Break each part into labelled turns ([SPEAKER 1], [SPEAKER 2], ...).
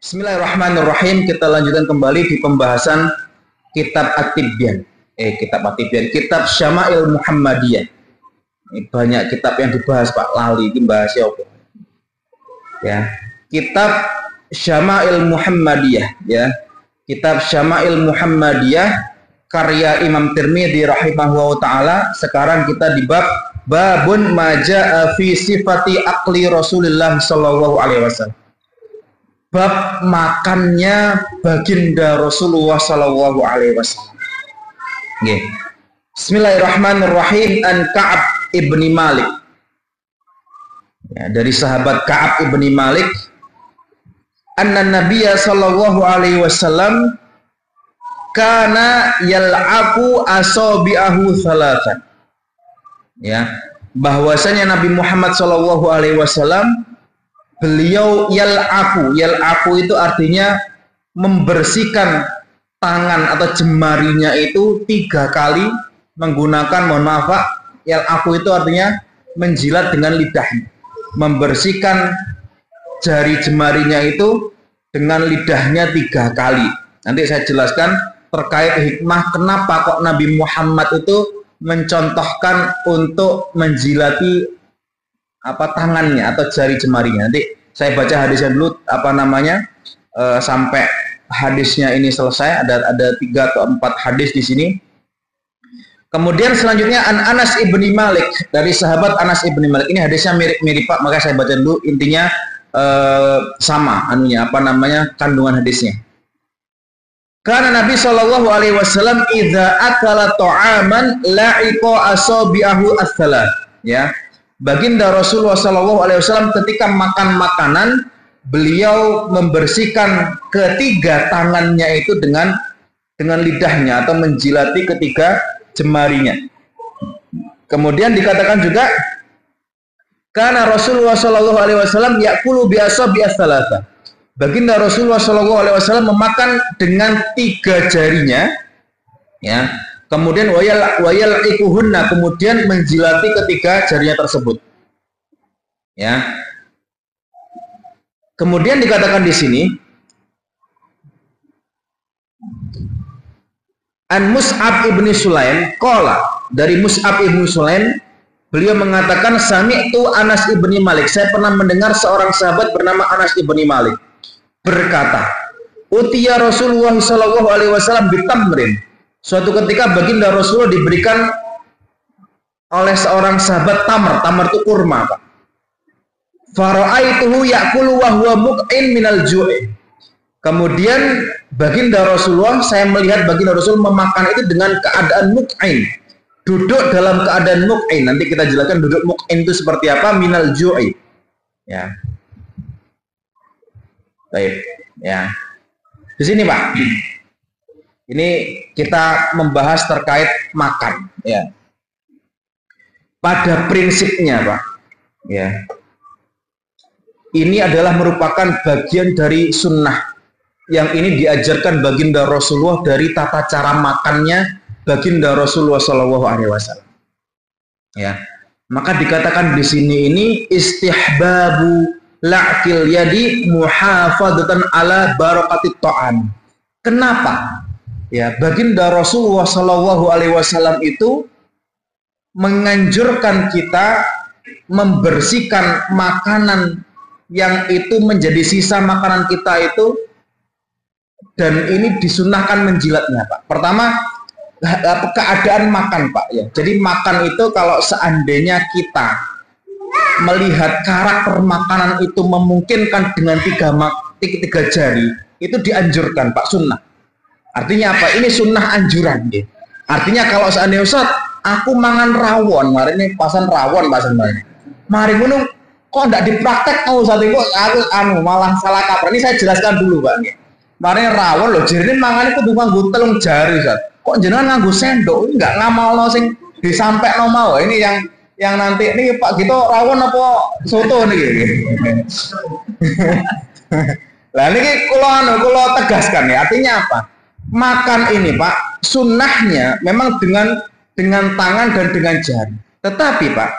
[SPEAKER 1] Bismillahirrahmanirrahim. Kita lanjutkan kembali di pembahasan Kitab At-Tibyan. Kitab Syama'il Muhammadiyah. Ini banyak kitab yang dibahas Pak, lali ini bahas apa? Ya, Kitab Syama'il Muhammadiyah, ya. Kitab Syama'il Muhammadiyah karya Imam Tirmidzi rahimahullahu taala. Sekarang kita di bab Babun Maja'a fi sifati aqli Rasulullah sallallahu alaihi wasallam. Bab makannya baginda Rasulullah sallallahu alaihi wasallam. Nggih. Bismillahirrahmanirrahim. An Ka'ab ibni Malik. Ya, dari sahabat Ka'ab ibni Malik, anna Nabiyya sallallahu alaihi wasallam kana yal'abu asabi'ahu thalathan. Ya, bahwasanya Nabi Muhammad sallallahu alaihi wasallam beliau yal'afu itu artinya membersihkan tangan atau jemarinya itu 3 kali menggunakan, mohon maaf Pak, yal'afu itu artinya menjilat dengan lidahnya, membersihkan jari jemarinya itu dengan lidahnya 3 kali. Nanti saya jelaskan terkait hikmah kenapa kok Nabi Muhammad itu mencontohkan untuk menjilati tangannya atau jari jemarinya. Nanti saya baca hadisnya dulu sampai hadisnya ini selesai. Ada 3 atau 4 hadis di sini. Kemudian selanjutnya An Anas ibni Malik, dari sahabat Anas ibni Malik. Ini hadisnya mirip-mirip Pak, maka saya baca dulu intinya sama kandungan hadisnya. Karena Nabi sallallahu alaihi wasallam idza akala ta'aman la'iqa asabi'ahu ats-tsalath, ya. Baginda Rasulullah sallallahu alaihi wasallam ketika makan makanan, beliau membersihkan ketiga tangannya itu dengan lidahnya atau menjilati ketiga jemarinya. Kemudian dikatakan juga karena Rasulullah sallallahu alaihi wasallam ya'kulu bi asabi'ats tsalatsa. Baginda Rasulullah sallallahu alaihi wasallam memakan dengan 3 jarinya, ya. Kemudian wayal ikuhunna, kemudian menjilati ketiga jarinya tersebut, ya. Kemudian dikatakan di sini An Mus'ab ibni Sulaim qala, dari Mus'ab ibni Sulaim beliau mengatakan sami'tu Anas ibni Malik, saya pernah mendengar seorang sahabat bernama Anas ibni Malik berkata, utiya Rasulullah sallallahu alaihi wasallam bitamrin. Suatu ketika baginda Rasulullah diberikan oleh seorang sahabat tamar itu kurma, Pak. Fara'aituhu ya'kulu wa huwa muk'in minal ju'i. Kemudian baginda Rasulullah, saya melihat baginda Rasul memakan itu dengan keadaan muk'in, duduk dalam keadaan muk'in. Nanti kita jelaskan duduk muk'in itu seperti apa, minal ju'i, ya. Baik, ya. Di sini Pak, ini kita membahas terkait makan, ya. Pada prinsipnya Pak, ya, ini adalah merupakan bagian dari sunnah yang ini diajarkan baginda Rasulullah dari tata cara makannya baginda Rasulullah Shallallahu Alaihi Wasallam, ya. Maka dikatakan di sini ini istihbabu la'kil yadi muhafadzatan ala barakatit ta'am. Kenapa? Ya, baginda Rasulullah Shallallahu Alaihi Wasallam itu menganjurkan kita membersihkan makanan yang itu menjadi sisa makanan kita itu, dan ini disunahkan menjilatnya Pak. Pertama, keadaan makan Pak, ya. Jadi makan itu kalau seandainya kita melihat karakter makanan itu memungkinkan dengan 3 jari, itu dianjurkan Pak, sunnah. Artinya apa? Ini sunnah anjuran, gitu. Artinya kalau seandainya Ustaz, aku mangan rawon, mari ini pasan rawon pasan mari. Mari ngono kok ndak dipraktek Ustaz, kok aku malah salah kaprah. Ini saya jelaskan dulu, Pak. Mari rawon lho, jarine mangane kudu nganggo 3 jari, Ustaz. Kok jenengan nganggo sendok, enggak ngamalno sing disampekno mau. Ini yang nanti ini Pak gitu rawon apa soto niki. Lah niki kula tegaskan ya, artinya apa? Makan ini Pak, sunnahnya memang dengan tangan dan dengan jari. Tetapi Pak,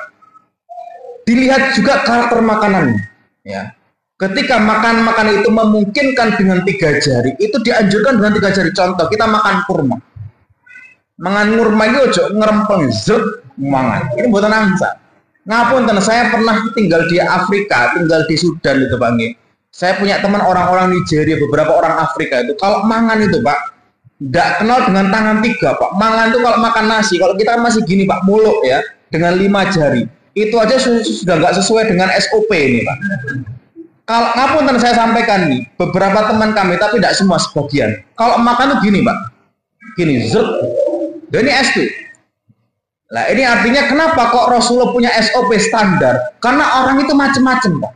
[SPEAKER 1] dilihat juga karakter makanannya, ya. Ketika makan itu memungkinkan dengan 3 jari, itu dianjurkan dengan 3 jari. Contoh, kita makan kurma. Mangan kurma itu ojo ngerempeng zut mangan. Ini buatan angsa. Ngapunten, saya pernah tinggal di Afrika, tinggal di Sudan itu Pak nggih. Saya punya teman orang-orang Nigeria, beberapa orang Afrika itu kalau mangan itu Pak, tidak kenal dengan tangan 3 Pak. Mangan itu kalau makan nasi, kalau kita masih gini Pak, muluk ya, dengan 5 jari. Itu aja sudah nggak sesuai dengan SOP ini Pak. Kalau ngapunten saya sampaikan nih, beberapa teman kami, tapi tidak semua, sebagian. Kalau makan tuh gini Pak, gini, zruk. Dan ini S2. Nah ini artinya kenapa kok Rasulullah punya SOP standar? Karena orang itu macam-macam Pak.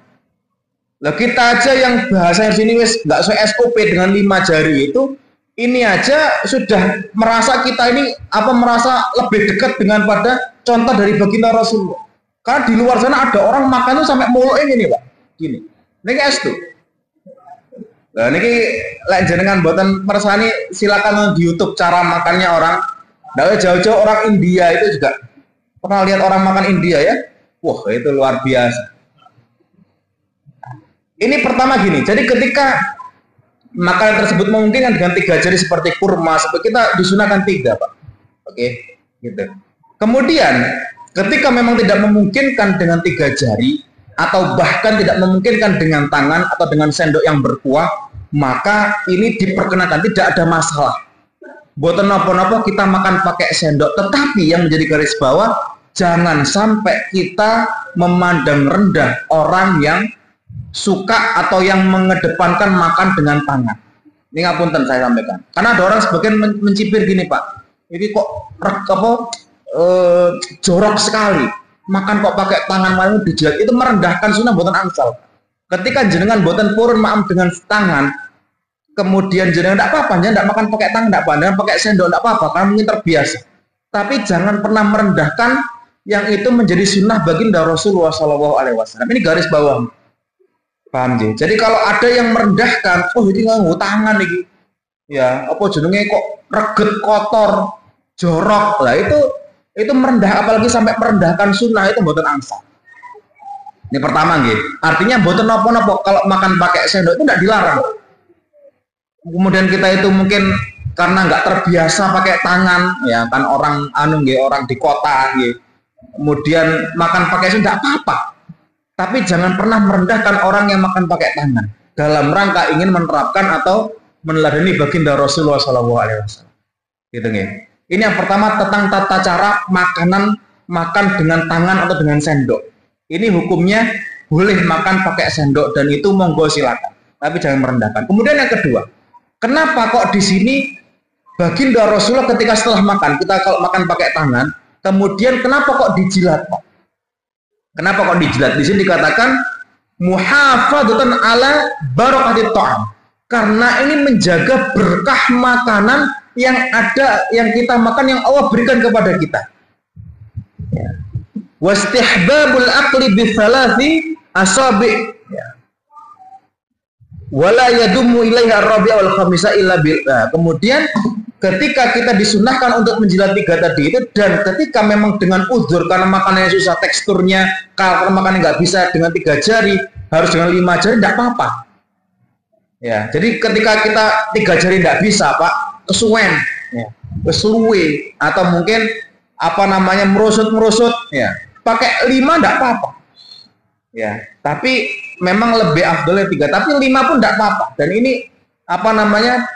[SPEAKER 1] Lah kita aja yang bahasa sini wis nggak sesuai SOP dengan 5 jari itu, ini aja sudah merasa kita ini merasa lebih dekat dengan pada contoh dari baginda Rasulullah. Karena di luar sana ada orang makan tuh sampai muluk ini Pak, gini. Ini S tuh. Nah, ini lek jenengan buatan persani silakan di YouTube cara makannya orang. Dari jauh-jauh orang India itu juga pernah lihat orang makan India ya. Wah, itu luar biasa. Ini pertama gini. Jadi ketika makanan tersebut memungkinkan dengan 3 jari seperti kurma, seperti kita disunahkan 3, Pak. Oke, gitu. Kemudian ketika memang tidak memungkinkan dengan 3 jari, atau bahkan tidak memungkinkan dengan tangan atau dengan sendok yang berkuah, maka ini diperkenakan, tidak ada masalah. Buat nopo-nopo kita makan pakai sendok, tetapi yang menjadi garis bawah, jangan sampai kita memandang rendah orang yang suka atau yang mengedepankan makan dengan tangan. Ini ngapunten saya sampaikan. Karena ada orang sebagian mencibir gini Pak, ini kok jorok sekali. Makan kok pakai tangan malu dijilat, itu merendahkan sunnah buatan angsal. Ketika jenengan buatan purun maaf dengan tangan, kemudian jenengan tidak apa-apa, jangan tidak makan pakai tangan, tidak apa-apa, jangan pakai sendok, tidak apa-apa, karena mungkin terbiasa. Tapi jangan pernah merendahkan yang itu menjadi sunnah baginda Rasulullah SAW. Ini garis bawah, paham sih? Jadi kalau ada yang merendahkan, oh ini nggak tangan nih, ya apa jenenge kok reget kotor, jorok, lah itu merendah, apalagi sampai merendahkan sunnah, itu mboten angsa. Ini pertama gitu. Artinya mboten nopo-nopo kalau makan pakai sendok itu tidak dilarang. Kemudian kita itu mungkin karena nggak terbiasa pakai tangan, ya kan orang orang di kota gitu. Kemudian makan pakai sendok tidak apa-apa. Tapi jangan pernah merendahkan orang yang makan pakai tangan dalam rangka ingin menerapkan atau meneladani baginda Rasulullah SAW. Gitu nih. Ini yang pertama tentang tata cara makan dengan tangan atau dengan sendok. Ini hukumnya boleh makan pakai sendok dan itu monggo silakan. Tapi jangan merendahkan. Kemudian yang kedua, kenapa kok di sini baginda Rasulullah ketika setelah makan, kita kalau makan pakai tangan, kemudian kenapa kok dijilat, Pak? Kenapa kok dijilat? Di sini dikatakan muhafadzatan ala barakatit ta'am. Karena ini menjaga berkah makanan yang ada, yang kita makan, yang Allah berikan kepada kita. Ya. Wastihbabul aqli bi thalathi asabi. Ya. Wala yadumu ilaiha ar-rabi'a wal khamisa illa bil. Kemudian ketika kita disunahkan untuk menjilat 3 tadi itu, dan ketika memang dengan uzur karena makanannya susah teksturnya, kalau makannya nggak bisa dengan 3 jari, harus dengan 5 jari, tidak apa-apa. Ya, jadi ketika kita 3 jari tidak bisa, Pak, kesuwen, ya, kesuwe, atau mungkin merusut, ya, pakai 5 tidak apa-apa. Ya, tapi memang lebih afdolnya 3, tapi 5 pun tidak apa-apa. Dan ini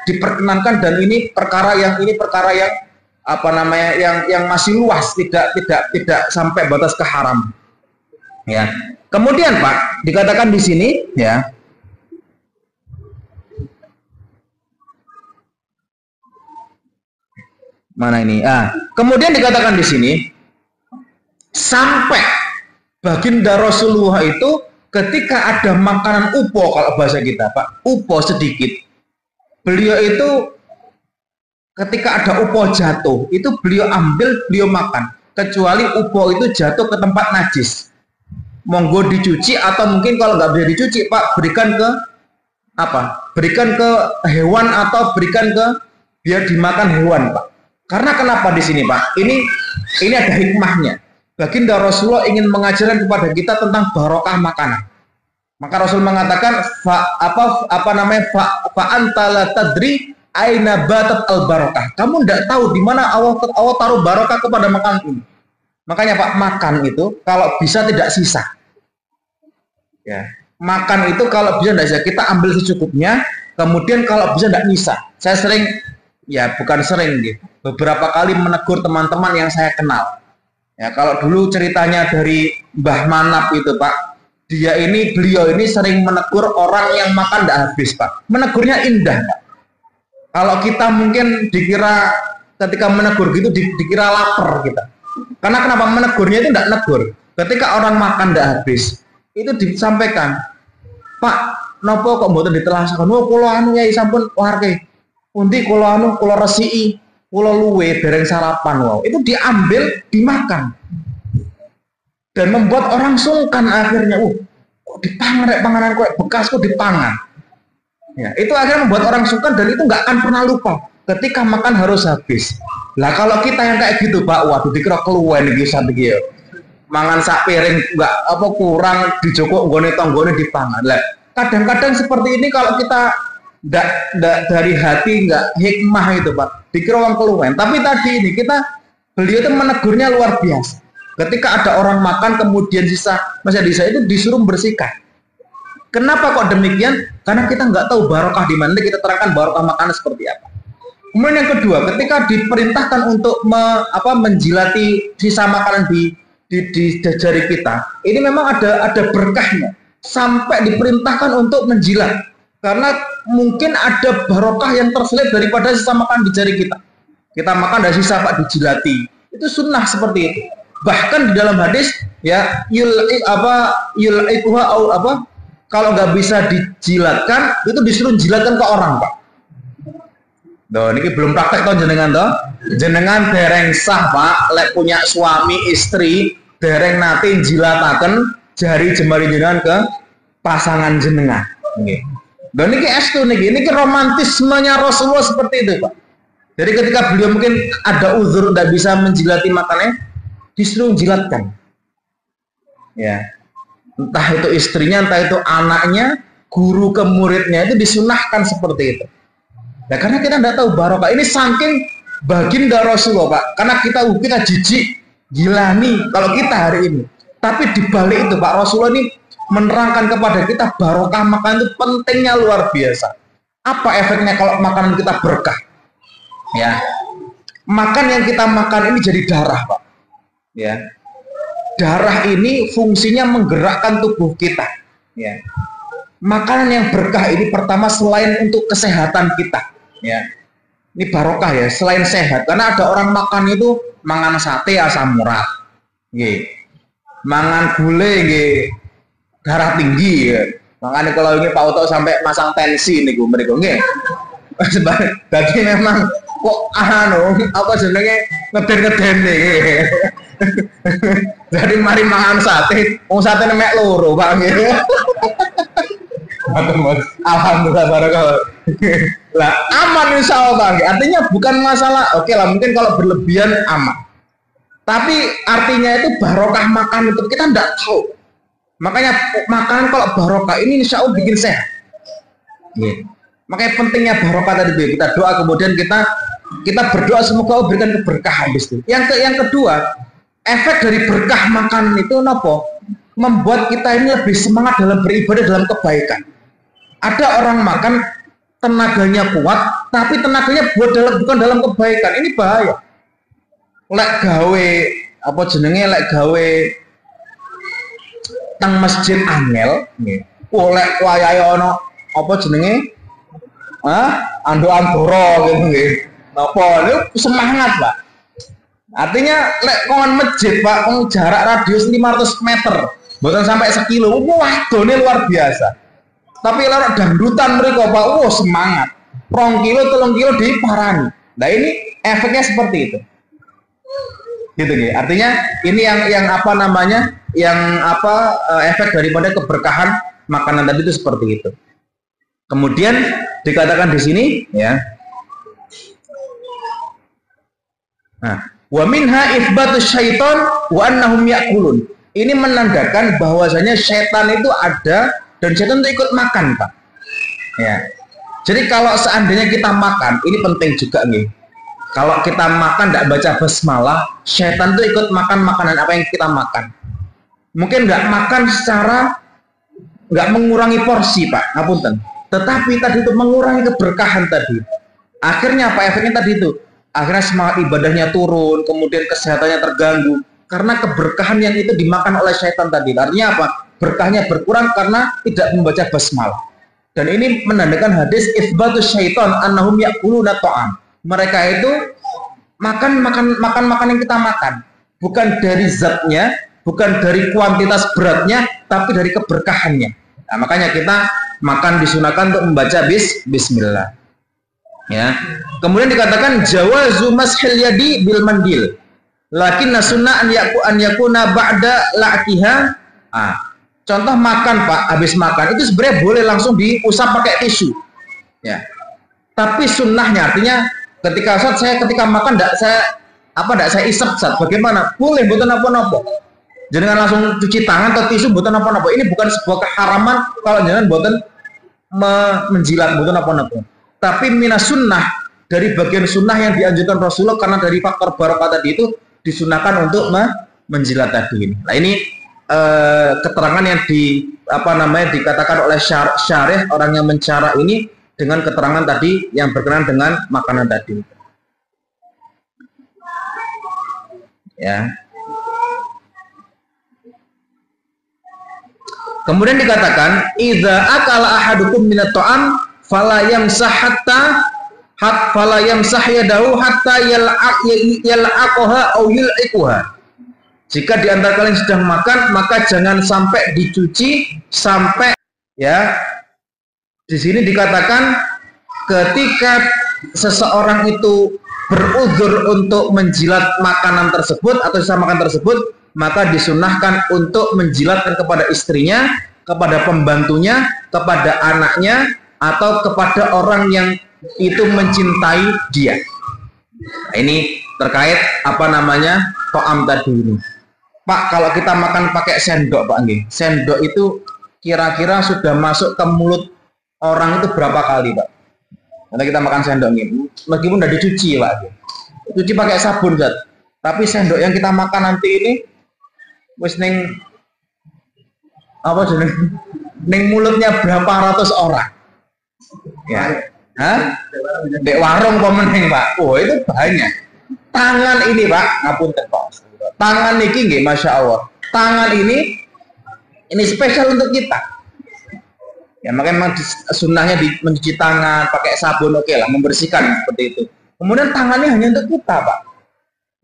[SPEAKER 1] diperkenankan, dan ini perkara yang yang masih luas, tidak sampai batas keharam. Ya. Kemudian Pak, dikatakan di sini, ya. Mana ini? Kemudian dikatakan di sini sampai baginda Rasulullah itu ketika ada makanan upo, kalau bahasa kita Pak, upo sedikit, beliau itu ketika ada upo jatuh, itu beliau ambil, beliau makan, kecuali upo itu jatuh ke tempat najis, monggo dicuci, atau mungkin kalau nggak bisa dicuci Pak, berikan ke hewan, atau berikan ke biar dimakan hewan Pak. Karena kenapa di sini Pak? Ini ada hikmahnya. Baginda Rasulullah ingin mengajarkan kepada kita tentang barokah makanan. Maka Rasul mengatakan apa namanya fa anta la tadri aina batat al barokah. Kamu tidak tahu di mana Allah taruh barokah kepada makanan ini. Makanya Pak, makan itu kalau bisa tidak sisa. Ya, makan itu kalau bisa tidak sisa. Kita ambil secukupnya, kemudian kalau bisa tidak nyisa. Saya sering, ya bukan sering gitu, beberapa kali menegur teman-teman yang saya kenal. Ya, kalau dulu ceritanya dari Mbah Manap itu Pak, beliau ini sering menegur orang yang makan tidak habis Pak. Menegurnya indah Pak. Kalau kita mungkin dikira ketika menegur gitu dikira lapar kita. Karena kenapa menegurnya itu tidak negur. Ketika orang makan tidak habis, itu disampaikan, Pak, nopo kok mboten ditelasaken? Oh, kula anu ya sampun warke. Pundi kula anu kula resiki, kula luwe dereng sarapan wow. Itu diambil, dimakan. Dan membuat orang sungkan akhirnya, kok dipangan rek panganan kok bekas kok dipangan. Ya, itu akhirnya membuat orang sungkan dan itu nggak akan pernah lupa ketika makan harus habis. Lah kalau kita yang kayak gitu Pak, waduh dikira keluwen iki sadiki ya. Mangan sak piring nggak apa kurang dijokok nggone tanggone dipangan. Lah kadang-kadang seperti ini kalau kita ndak dari hati nggak hikmah itu Pak, dikira orang keluwen. Tapi tadi ini beliau itu menegurnya luar biasa. Ketika ada orang makan kemudian masih sisa itu disuruh bersihkan. Kenapa kok demikian? Karena kita nggak tahu barokah di mana. Kita terangkan barokah makanan seperti apa. Kemudian yang kedua, ketika diperintahkan untuk menjilati sisa makanan di jari kita, ini memang ada berkahnya. Sampai diperintahkan untuk menjilat. Karena mungkin ada barokah yang terselip daripada sisa makanan di jari kita. Kita makan dari sisa Pak dijilati. Itu sunnah seperti itu. Bahkan di dalam hadis ya kalau nggak bisa dijilatkan itu disuruh jilatkan ke orang Pak. Doh, ini belum praktek toh jenengan toh. Jenengan dereng sah Pak, lek punya suami istri dereng nate jilataken jari jemari jenengan ke pasangan jenengan. Nggih. Dan ini estu niki, ini romantismenya Rasulullah seperti itu Pak. Jadi ketika beliau mungkin ada uzur tidak bisa menjilati makannya, disuruh jilatkan. Ya. Entah itu istrinya, entah itu anaknya, guru ke muridnya itu disunahkan seperti itu. Ya karena kita tidak tahu barokah. Ini saking baginda Rasulullah Pak. Karena kita jijik, gila nih kalau kita hari ini. Tapi dibalik itu Pak, Rasulullah ini menerangkan kepada kita barokah makan itu pentingnya luar biasa. Apa efeknya kalau makanan kita berkah? Ya, makan yang kita makan ini jadi darah Pak. Ya, darah ini fungsinya menggerakkan tubuh kita. Ya, makanan yang berkah ini pertama selain untuk kesehatan kita. Ya, ini barokah ya. Selain sehat, karena ada orang makan itu mangan sate asam urat, mangan gulai, darah tinggi. Ya. Makanya kalau ini Pak Uto sampai masang tensi nih gue mereka Jadi memang kok apa jenenge ngeden nih. Jadi mari mangan sate, sate nemek loro Pak nggih. Alhamdulillah barakallah. Lah aman insyaallah nggih. Artinya bukan masalah oke lah mungkin kalau berlebihan aman. Tapi artinya itu barokah makan itu kita enggak tahu. Makanya makanan kalau barokah ini insya Allah bikin sehat. Yeah. Makanya pentingnya barokah tadi kita doa kemudian kita berdoa semoga Allah berikan keberkahan di situ. Yang kedua, efek dari berkah makanan itu nopo membuat kita ini lebih semangat dalam beribadah dalam kebaikan. Ada orang makan tenaganya kuat, tapi tenaganya bukan dalam kebaikan. Ini bahaya. Lek gawe lek gawe tang masjid angel nggih. Oleh wayahe ana apa jenenge? Ando-andoro gitu nggih. Napa niku semangat, Pak. Artinya lek kongon masjid, Pak, jarak radius 500 meter, mboten sampai sekilo. Wadone luar biasa. Tapi lek dangdutan mriko, Pak, semangat. 2 kilo, 3 kilo diparani. Nah, ini efeknya seperti itu. Gitu nggih. Artinya ini yang apa namanya? Efek daripada keberkahan makanan tadi itu seperti itu. Kemudian dikatakan di sini ya. Nah, wa minha itsbatus syaitan wa annahum ya'kulun. Ini menandakan bahwasanya setan itu ada dan setan itu ikut makan, Pak. Ya. Jadi kalau seandainya kita makan, ini penting juga nih. Kalau kita makan tidak baca basmalah, setan itu ikut makan makanan apa yang kita makan. Mungkin nggak makan secara nggak mengurangi porsi, Pak, ngapunten. Tetapi tadi itu mengurangi keberkahan tadi. Akhirnya apa efeknya tadi itu? Akhirnya semangat ibadahnya turun, kemudian kesehatannya terganggu karena keberkahan yang itu dimakan oleh setan tadi. Artinya apa? Berkahnya berkurang karena tidak membaca basmalah. Dan ini menandakan hadis itsbatus syaitan annahum ya'kuluna ta'am. Mereka itu makan yang kita makan, bukan dari zatnya, bukan dari kuantitas beratnya, tapi dari keberkahannya. Nah, makanya kita makan disunahkan untuk membaca bismillah. Ya. Kemudian dikatakan jawazu mashil yadi bil mandil. Lakinna sunnah an yakuna ba'da la'kiha. Contoh makan, Pak, habis makan itu sebenarnya boleh langsung diusap pakai tisu. Ya. Tapi sunnahnya artinya ketika makan enggak saya isep, Ustaz. Bagaimana? Boleh, mboten napa-napa. Jangan langsung cuci tangan atau tisu mboten napa-napa. Ini bukan sebuah keharaman kalau jangan mboten menjilat mboten napa-napa. Tapi minas sunnah, dari bagian sunnah yang dianjurkan Rasulullah karena dari faktor barokah tadi itu disunahkan untuk menjilat tadi ini. Nah, ini keterangan yang dikatakan oleh syarih orang yang mencara ini dengan keterangan tadi yang berkenaan dengan makanan tadi. Ya. Kemudian dikatakan idza akala ahadukum minat ta'am fala yamsah yadahu hatta yal'aqaha aw yul'iquha. Jika di antara kalian sedang makan, maka jangan sampai dicuci sampai, ya. Di sini dikatakan ketika seseorang itu beruzur untuk menjilat makanan tersebut atau sisa makan tersebut, maka disunahkan untuk menjilatkan kepada istrinya, kepada pembantunya, kepada anaknya, atau kepada orang yang itu mencintai dia. Nah, ini terkait to'am tadi ini. Pak, kalau kita makan pakai sendok, Pak, nggih. Sendok itu kira-kira sudah masuk ke mulut orang itu berapa kali, Pak? Karena kita makan sendok ini, meskipun udah dicuci, Pak. Cuci pakai sabun, Zat. Tapi sendok yang kita makan nanti ini wis ning mulutnya berapa ratus orang. Ya. Dek warung pemenang, Pak. Oh, itu banyak. Tangan ini, Pak, ngapunten, Pak. Tangan niki nggih, Masya Allah. Tangan ini spesial untuk kita. Ya, makanya memang sunnahnya mencuci tangan, pakai sabun, oke lah, membersihkan seperti itu. Kemudian tangannya hanya untuk kita, Pak.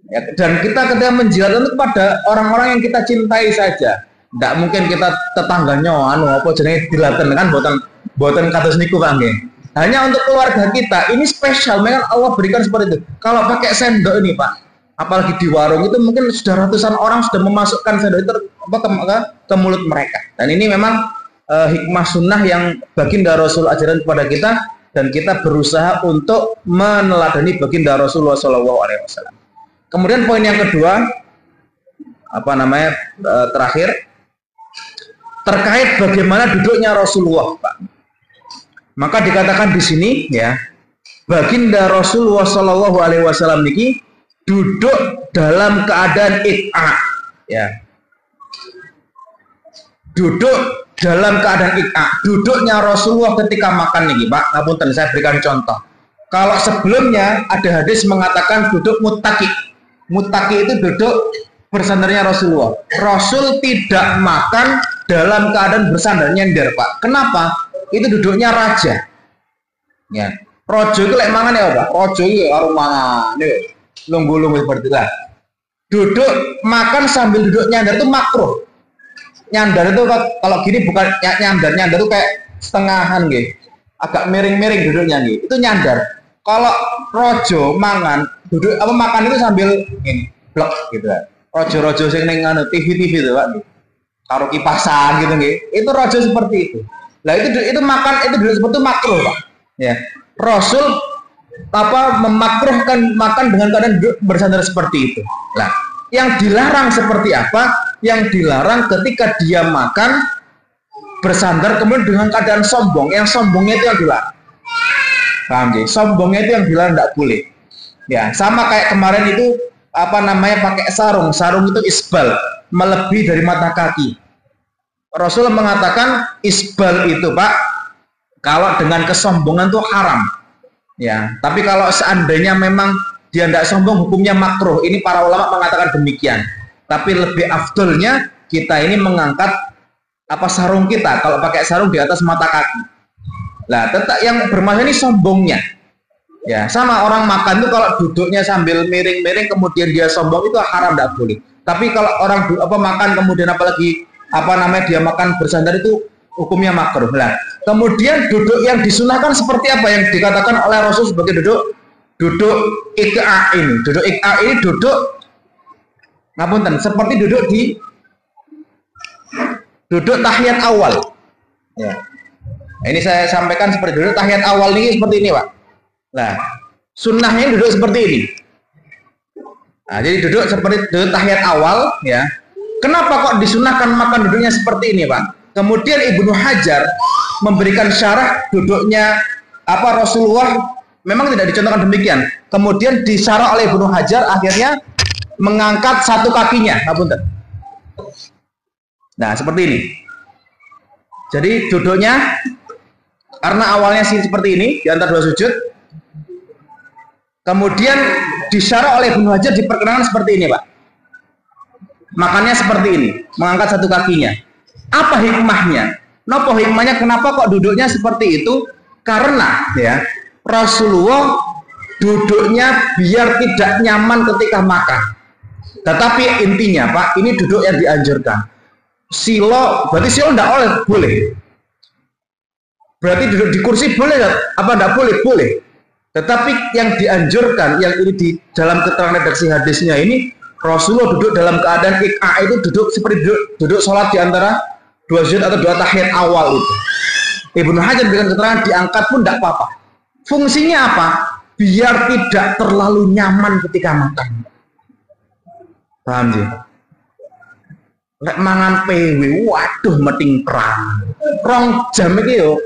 [SPEAKER 1] Ya, dan kita ketika menjilat itu kepada orang-orang yang kita cintai saja. Tidak mungkin kita tetangganya, apa jenenge dilaten kan, boten kados niku, Pak nggih. Hanya untuk keluarga kita, ini spesial, memang Allah berikan seperti itu. Kalau pakai sendok ini, Pak, apalagi di warung itu mungkin sudah ratusan orang sudah memasukkan sendok itu ke mulut mereka. Dan ini memang hikmah sunnah yang baginda Rasul ajaran kepada kita, dan kita berusaha untuk meneladani baginda Rasulullah SAW. Kemudian poin yang kedua, terakhir, terkait bagaimana duduknya Rasulullah, Pak. Maka dikatakan di sini, ya, baginda Rasulullah SAW niki duduk dalam keadaan iq'a, ya. Duduk dalam keadaan iq'a. Duduknya Rasulullah ketika makan nih, Pak. Ngapunten, saya berikan contoh. Kalau sebelumnya ada hadis mengatakan duduk muttaqi. Muttaqi itu duduk bersandarnya Rasulullah. Rasul tidak makan dalam keadaan bersandar nyender, Pak. Kenapa? Itu duduknya raja. Ya. Rojo itu lek mangan ya, Pak. Rojo itu karo mangan. Lunggu-lunggu seperti itu. Duduk makan sambil duduk nyandar itu makruh. Nyandar itu kalau gini bukan nyandar itu kayak setengahan gitu, agak miring-miring duduknya gitu, itu nyandar. Kalau rojo mangan duduk makan itu sambil ini blok gitu ya. Rojo sing ning TV itu, Pak, karo kipasan gitu gitu. Itu rojo seperti itu. Lah itu makan itu duduk seperti itu makruh, Pak. Ya. Rasul memakruhkan makan dengan keadaan duduk bersandar seperti itu. Lah, yang dilarang seperti apa? Yang dilarang ketika dia makan bersandar kemudian dengan keadaan sombong, yang sombongnya itu yang dilarang. Paham sih? Sombongnya itu yang dilarang, tidak boleh. Ya, sama kayak kemarin itu pakai sarung. Sarung itu isbal, melebihi dari mata kaki. Rasul mengatakan isbal itu, Pak, kalau dengan kesombongan itu haram. Ya, tapi kalau seandainya memang dia tidak sombong, hukumnya makruh. Ini para ulama mengatakan demikian. Tapi lebih afdolnya kita ini mengangkat sarung kita. Kalau pakai sarung di atas mata kaki. Nah, tetap yang bermasalah ini sombongnya. Ya, sama orang makan tuh kalau duduknya sambil miring-miring kemudian dia sombong itu haram, tidak boleh. Tapi kalau orang makan kemudian apalagi dia makan bersandar itu hukumnya makruh. Nah, kemudian duduk yang disunahkan seperti apa yang dikatakan oleh Rasul sebagai duduk iqa ini. Duduk iqa ini seperti duduk tahiyat awal. Ya. Ini saya sampaikan seperti duduk tahiyat awal ini seperti ini, Pak. Nah, sunnahnya duduk seperti ini. Nah, jadi duduk seperti duduk tahiyat awal, ya. Kenapa kok disunahkan makan duduknya seperti ini, Pak? Kemudian Ibnu Hajar memberikan syarah duduknya Rasulullah memang tidak dicontohkan demikian. Kemudian disyarah oleh Ibnu Hajar akhirnya mengangkat satu kakinya, Nah, seperti ini. Jadi duduknya karena awalnya seperti ini di antara dua sujud. Kemudian disyarah oleh Ibnu Hajar diperkenalkan seperti ini, Pak. Makannya seperti ini, mengangkat satu kakinya. Apa hikmahnya? Nopo hikmahnya kenapa kok duduknya seperti itu? Karena ya Rasulullah duduknya biar tidak nyaman ketika makan. Tetapi intinya, Pak, ini duduk yang dianjurkan. Berarti silo tidak boleh. Berarti duduk di kursi boleh tidak boleh? Boleh. Tetapi yang dianjurkan, yang ini di dalam keterangan redaksi hadisnya ini, Rasulullah duduk dalam keadaan iqa itu duduk seperti duduk sholat di antara dua sujud atau dua tahiyat awal itu. Ibnu Hajar dengan keterangan diangkat pun tidak apa-apa. Fungsinya apa? Biar tidak terlalu nyaman ketika makan. Paham sih? Lek mangan PW, waduh meting perang. Rong jam iki yo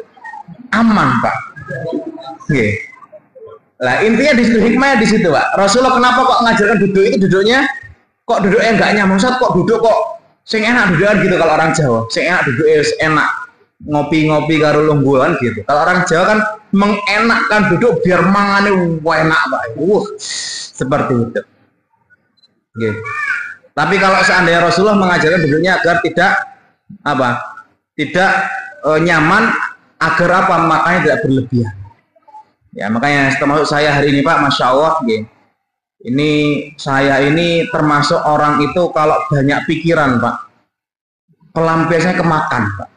[SPEAKER 1] aman, Pak. Nggih. Lah intinya di situ, hikmahnya di situ, Pak. Rasulullah kenapa kok ngajarkan duduk itu duduknya kok duduknya enggak nyaman? Maksud kok duduk kok sing enak dudukan gitu kalau orang Jawa. Sing enak duduknya enak. Ngopi-ngopi karo lungguhan gitu. Kalau orang Jawa kan mengenakkan duduk biar mangane enak, Pak. Seperti itu. Gitu. Tapi kalau seandainya Rasulullah mengajarkan duduknya agar tidak nyaman, agar makanya tidak berlebihan. Ya makanya termasuk saya hari ini, Pak, Masya Allah, gitu. Ini saya ini termasuk orang itu kalau banyak pikiran, Pak, pelampiasnya kemakan, Pak.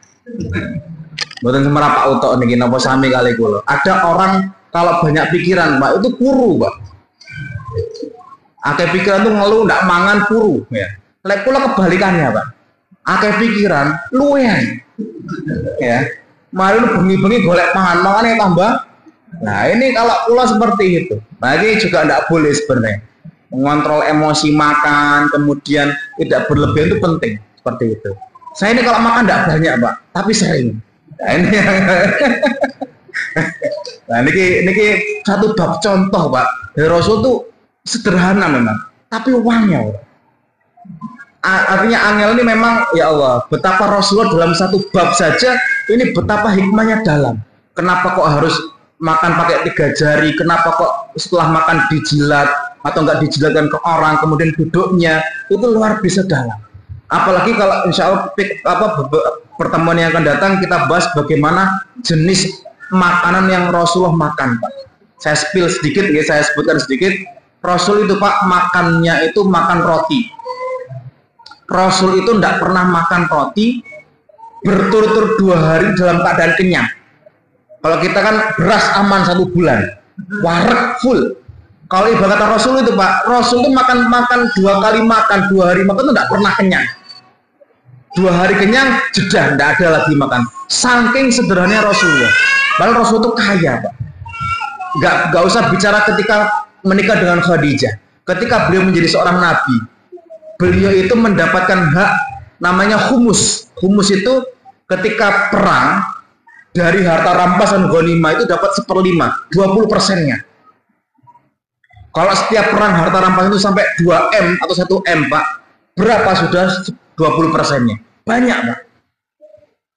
[SPEAKER 1] Bukan semera Pak Utok nih, nopo sami kali kulo. Ada orang kalau banyak pikiran, Pak, itu puru, Pak. Akeh pikiran tuh ngeluh ndak mangan puru, ya. Lek kula kebalikannya, Pak. Akeh pikiran luwehan. Ya. Mari lu bengi-bengi golek mangan yang tambah. Nah, ini kalau kula seperti itu. Nah, ini juga ndak boleh sebenarnya. Mengontrol emosi makan, kemudian tidak berlebihan itu penting, seperti itu. Saya ini kalau makan ndak banyak, Pak, tapi sering. Nah, ini Nah, niki satu bab contoh, Pak. Dari Rasul tuh sederhana memang, tapi uangnya, artinya angel ini memang, ya Allah, betapa Rasulullah dalam satu bab saja ini betapa hikmahnya dalam. Kenapa kok harus makan pakai 3 jari? Kenapa kok setelah makan dijilat atau enggak dijilatkan ke orang? Kemudian duduknya itu luar biasa dalam. Apalagi kalau insya Allah pertemuan yang akan datang kita bahas bagaimana jenis makanan yang Rasulullah makan, Pak. Saya spill sedikit, ya, saya sebutkan sedikit. Rasul itu, Pak, makannya itu makan roti. Rasul itu tidak pernah makan roti berturut-turut 2 hari dalam keadaan kenyang. Kalau kita kan beras aman 1 bulan, wareg full. Kalau ibarat Rasul itu, Pak, Rasul itu makan 2 kali makan, 2 hari makan itu tidak pernah kenyang. 2 hari kenyang, jeda, tidak ada lagi makan. Saking sederhananya Rasulullah. Padahal Rasul itu kaya, Pak. Nggak usah bicara ketika menikah dengan Khadijah. Ketika beliau menjadi seorang nabi, beliau itu mendapatkan hak namanya humus. Humus itu ketika perang dari harta rampasan ghanimah itu dapat 1/5, 20%-nya. Kalau setiap perang harta rampasan itu sampai 2M atau 1M, Pak, berapa sudah 20%-nya? Banyak, Pak.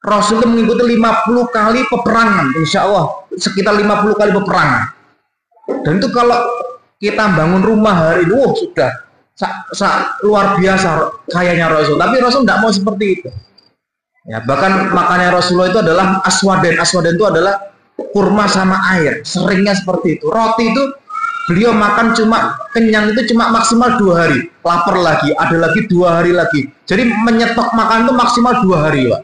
[SPEAKER 1] Rasul itu mengikuti 50 kali peperangan, insya Allah sekitar 50 kali peperangan. Dan itu kalau kita bangun rumah hari ini, sudah luar biasa kayanya Rasul. Tapi Rasul tidak mau seperti itu. Ya, bahkan makannya Rasulullah itu adalah aswaden. Aswaden itu adalah kurma sama air. Seringnya seperti itu. Roti itu beliau makan cuma kenyang itu cuma maksimal 2 hari. Lapar lagi, ada lagi 2 hari lagi. Jadi menyetok makan itu maksimal 2 hari, Pak.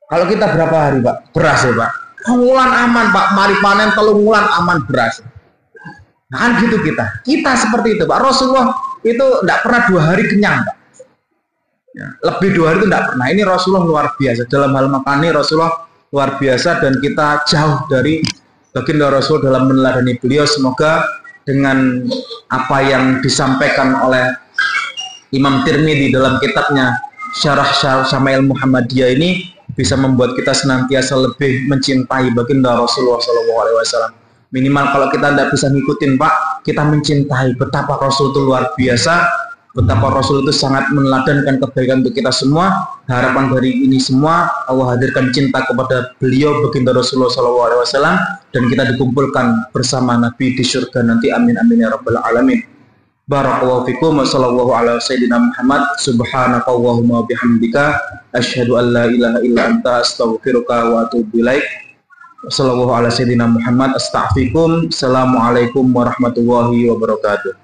[SPEAKER 1] Kalau kita berapa hari, Pak? Beras ya, Pak. Wulan aman, Pak. Mari panen 3 wulan aman beras. Nah, kan gitu kita. Kita seperti itu, Pak. Rasulullah itu tidak pernah 2 hari kenyang, Pak. Ya, lebih 2 hari itu tidak pernah. Ini Rasulullah luar biasa. Dalam hal makan ini Rasulullah luar biasa dan kita jauh dari baginda Rasul dalam meneladani beliau. Semoga dengan apa yang disampaikan oleh Imam Tirmidzi dalam kitabnya Syarah Syama'il Muhammadiyah ini bisa membuat kita senantiasa lebih mencintai baginda Rasulullah SAW. Minimal kalau kita tidak bisa ngikutin, Pak, kita mencintai betapa Rasul itu luar biasa, betapa Rasul itu sangat meneladankan kebaikan untuk kita semua. Harapan dari ini semua Allah hadirkan cinta kepada beliau baginda Rasulullah SAW dan kita dikumpulkan bersama Nabi di surga nanti. Amin amin ya rabbal alamin. Barakallahu fikum wa sallallahu ala sayyidina Muhammad subhanakallahumma bihamdika asyhadu an la ilaha illa anta astaghfiruka wa atubu ilaik. Sallallahu ala sayyidina Muhammad astaghfirukum. Assalamualaikum warahmatullahi wabarakatuh.